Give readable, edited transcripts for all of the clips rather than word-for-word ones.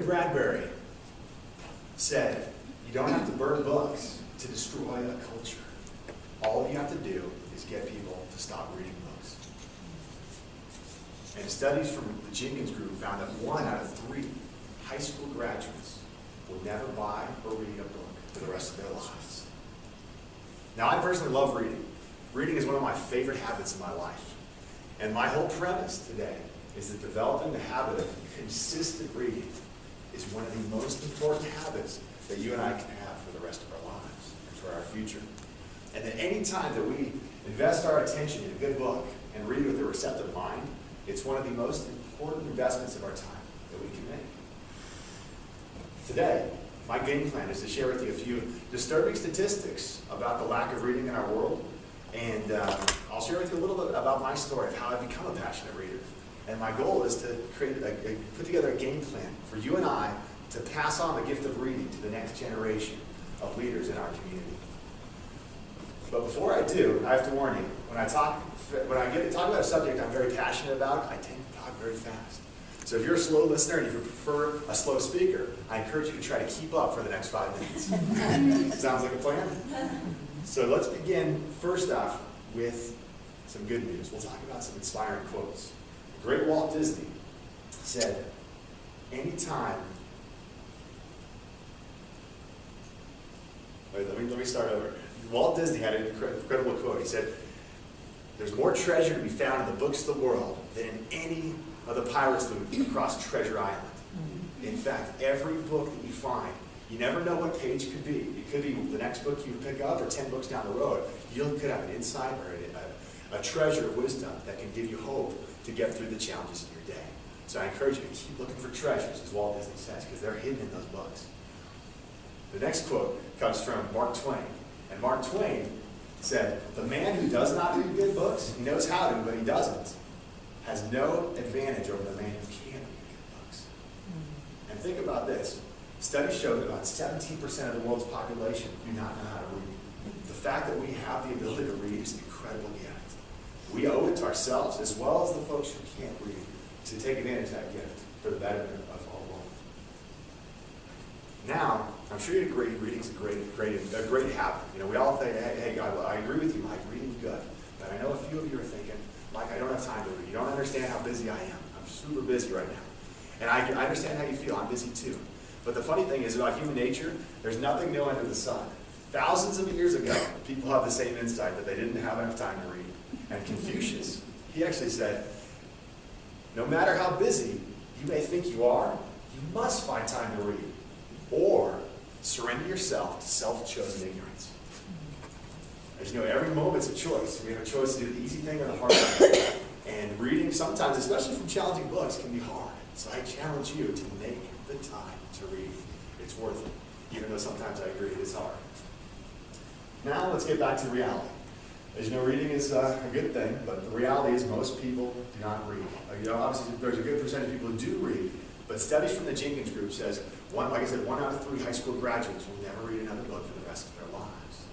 Bradbury said, you don't have to burn books to destroy a culture. All you have to do is get people to stop reading books. And studies from the Jenkins Group found that 1 out of 3 high school graduates will never buy or read a book for the rest of their lives. Now, I personally love reading. Reading is one of my favorite habits in my life. And my whole premise today is that developing the habit of consistent reading is one of the most important habits that you and I can have for the rest of our lives and for our future. And that any time that we invest our attention in a good book and read with a receptive mind, it's one of the most important investments of our time that we can make. Today, my game plan is to share with you a few disturbing statistics about the lack of reading in our world. And I'll share with you a little bit about my story of how I've become a passionate reader. And my goal is to put together a game plan for you and I to pass on the gift of reading to the next generation of leaders in our community. But before I do, I have to warn you, when I talk about a subject I'm very passionate about, I tend to talk very fast. So if you're a slow listener and if you prefer a slow speaker, I encourage you to try to keep up for the next 5 minutes. Sounds like a plan? So let's begin first off with some good news. We'll talk about some inspiring quotes. The great Walt Disney said, anytime... Let me start over. Walt Disney had an incredible quote. He said, there's more treasure to be found in the books of the world than in any of the pirates that crossed Treasure Island. In fact, every book that you find, you never know what page it could be. It could be the next book you pick up or 10 books down the road. You could have an insight or a treasure of wisdom that can give you hope to get through the challenges in your day. So I encourage you to keep looking for treasures, as Walt Disney says, because they're hidden in those books. The next quote comes from Mark Twain. And Mark Twain said, the man who does not read good books, he knows how to, but he doesn't, has no advantage over the man who can read good books. And think about this. Studies show that about 17% of the world's population do not know how to read. The fact that we have the ability to read is an incredible gift. We owe it to ourselves, as well as the folks who can't read, to take advantage of that gift for the betterment of our world. Now, I'm sure you'd agree, reading's a great habit. You know, we all think, hey, I agree with you, Mike, reading's good. But I know a few of you are thinking, Mike, I don't have time to read. You don't understand how busy I am. I'm super busy right now. And I understand how you feel. I'm busy too. But the funny thing is, about human nature, there's nothing new under the sun. Thousands of years ago, people have the same insight that they didn't have enough time to read. And Confucius, he actually said, no matter how busy you may think you are, you must find time to read. Or surrender yourself to self-chosen ignorance. As you know, every moment's a choice. We have a choice to do the easy thing or the hard thing. And reading sometimes, especially from challenging books, can be hard. So I challenge you to make the time to read. It's worth it, even though sometimes I agree it is hard. Now let's get back to reality. As you know, reading is a good thing, but the reality is most people do not read. You know, obviously there's a good percentage of people who do read, but studies from the Jenkins Group says, like I said, 1 out of 3 high school graduates will never read another book for the rest of their lives.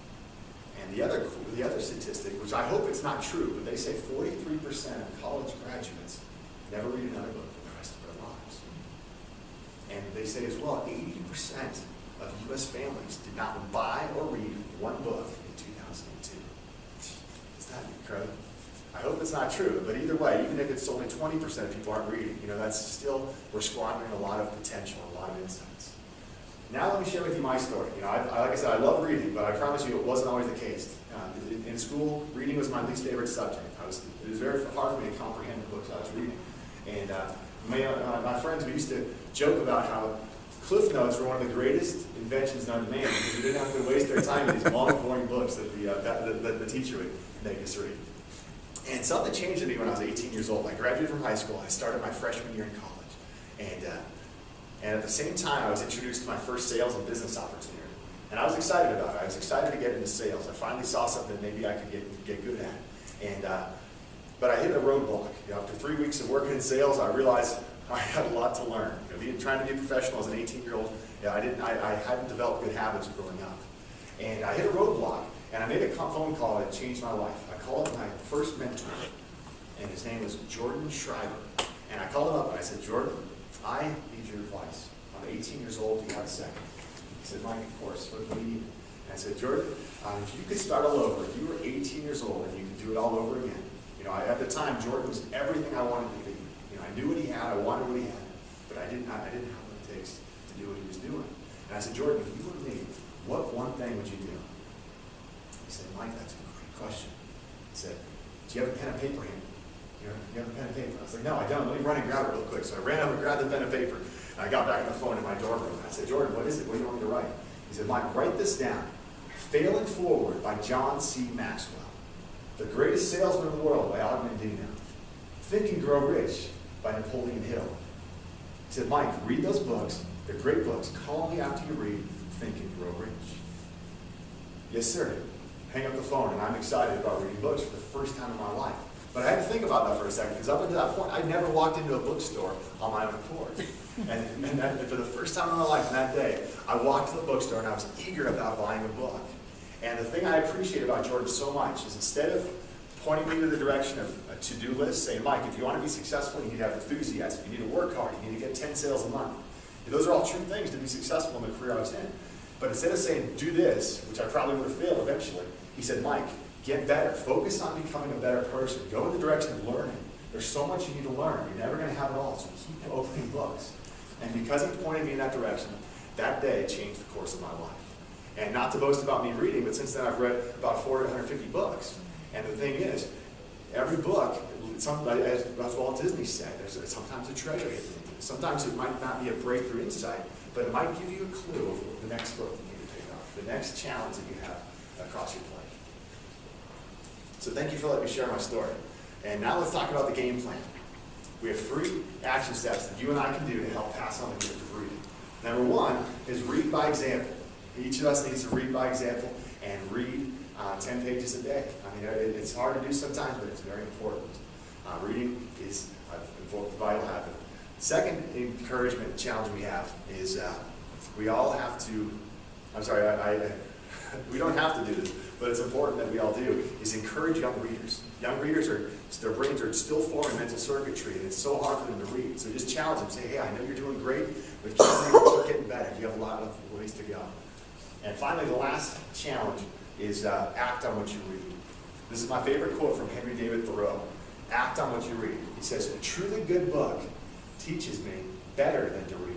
And the other statistic, which I hope it's not true, but they say 43% of college graduates never read another book for the rest of their lives. And they say as well, 80% of U.S. families did not buy or read one book in 2002. Isn't that incredible? I hope it's not true, but either way, even if it's only 20% of people aren't reading, you know, that's still, we're squandering a lot of potential, a lot of insights. Now let me share with you my story. You know, like I said, I love reading, but I promise you it wasn't always the case. In school, reading was my least favorite subject. It was very hard for me to comprehend the books I was reading. And my friends, we used to joke about how Cliff Notes were one of the greatest inventions known to man because we didn't have to waste our time in these long, boring books that the teacher would make us read. And something changed in me when I was 18 years old. I graduated from high school. I started my freshman year in college. And at the same time, I was introduced to my first sales and business opportunity. And I was excited about it. I was excited to get into sales. I finally saw something maybe I could get good at. But I hit a roadblock. You know, after 3 weeks of working in sales, I realized I had a lot to learn. You know, trying to be a professional as an 18-year-old, I hadn't developed good habits growing up. And I hit a roadblock. And I made a phone call that changed my life. I called my first mentor, and his name was Jordan Schreiber. And I called him up and I said, Jordan, I need your advice I'm 18 years old, do you have a second? He said, Mike, of course, what do you need? And I said, Jordan, if you could start all over, if you were 18 years old and you could do it all over again, at the time, Jordan was everything I wanted to be. I knew what he had, I wanted what he had, but I didn't have what it takes to do what he was doing. And I said, Jordan, if you were me, what one thing would you do? He said, Mike, that's a great question. He said, do you have a pen and paper here? Do you have a pen and paper? I was like, no, I don't. Let me run and grab it real quick. So I ran over and grabbed the pen and paper. And I got back on the phone in my dorm room. I said, Jordan, what is it? What do you want me to write? He said, Mike, write this down. Failing Forward by John C. Maxwell. The Greatest Salesman in the World by Og Mandino. Think and Grow Rich by Napoleon Hill. He said, Mike, read those books. They're great books. Call me after you read Think and Grow Rich. Yes, sir. Hang up the phone, and I'm excited about reading books for the first time in my life. But I had to think about that for a second, because up until that point, I'd never walked into a bookstore on my own accord. And for the first time in my life, that day, I walked to the bookstore, and I was eager about buying a book. And the thing I appreciate about Jordan so much is instead of pointing me to the direction of a to-do list, saying, Mike, if you want to be successful, you need to have enthusiasm. You need to work hard. You need to get 10 sales a month. And those are all true things to be successful in the career I was in. But instead of saying, do this, which I probably would have failed eventually, he said, Mike, get better. Focus on becoming a better person. Go in the direction of learning. There's so much you need to learn. You're never going to have it all, so keep opening books. And because he pointed me in that direction, that day changed the course of my life. And not to boast about me reading, but since then I've read about 450 books. And the thing is, every book, as Walt Disney said, there's sometimes a treasure hidden. Sometimes it might not be a breakthrough insight, but it might give you a clue of the next book you need to pick up, the next challenge that you have across your plate. So thank you for letting me share my story. And now let's talk about the game plan. We have 3 action steps that you and I can do to help pass on the gift of reading. Number 1 is read by example. Each of us needs to read by example and read 10 pages a day. I mean, it's hard to do sometimes, but it's very important. Reading is a vital habit. Second encouragement challenge we have is we all have to, we don't have to do this, but it's important that we all do, is encourage young readers. Young readers, their brains are still forming mental circuitry, and it's so hard for them to read. So just challenge them. Say, hey, I know you're doing great, but keep getting better. You have a lot of ways to go. And finally, the last challenge is act on what you read. This is my favorite quote from Henry David Thoreau. Act on what you read. He says, a truly good book teaches me better than to read.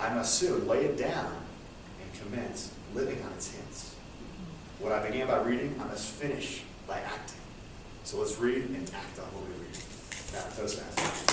I must soon lay it down and commence living on its hints. What I began by reading, I must finish by acting. So let's read and act on what we read. Now, Toastmasters.